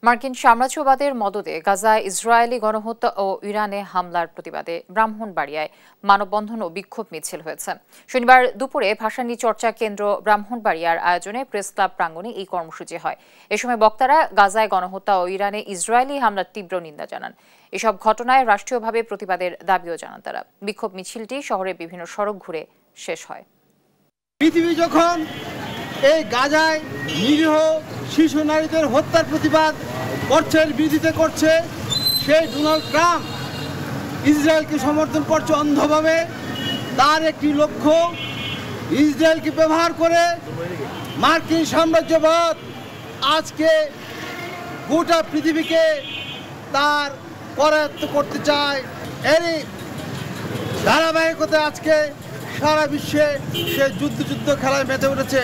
মার্কিন সাম্রাজ্যবাদের মদদে গাজায় ইসরায়েলি গণহত্যা ও ইরানে হামলার প্রতিবাদে ব্রাহ্মণবাড়িয়ায় মানববন্ধন ও বিক্ষোভ মিছিল হয়েছে। শনিবার দুপুরে ভাষানী চর্চা কেন্দ্র ব্রাহ্মণবাড়িয়ার আয়োজনে প্রেস ক্লাব প্রাঙ্গণে এই কর্মসূচি হয়। এ সময় বক্তারা গাজায় গণহত্যা ও ইরানে ইসরায়েলি হামলার তীব্র নিন্দা জানান। এসব ঘটনায় রাষ্ট্রীয়ভাবে প্রতিবাদের দাবিও জানান তারা। বিক্ষোভ মিছিলটি শহরের বিভিন্ন সড়ক ঘুরে শেষ হয়। পৃথিবী যখন এই গাজায় নিরীহ শিশু নারীদের হত্যার প্রতিবাদ করছে, বিরোধিতা করছে, সেই ডোনাল্ড ট্রাম্প ইসরায়েলকে সমর্থন করছে অন্ধভাবে। তার একটি লক্ষ্য ইসরায়েলকে ব্যবহার করে মার্কিন সাম্রাজ্যবাদ আজকে গোটা পৃথিবীকে তার করায়ত্ত করতে চায়। এরই ধারাবাহিকতা আজকে সারা বিশ্বে সে যুদ্ধ খেলায় মেতে উঠেছে।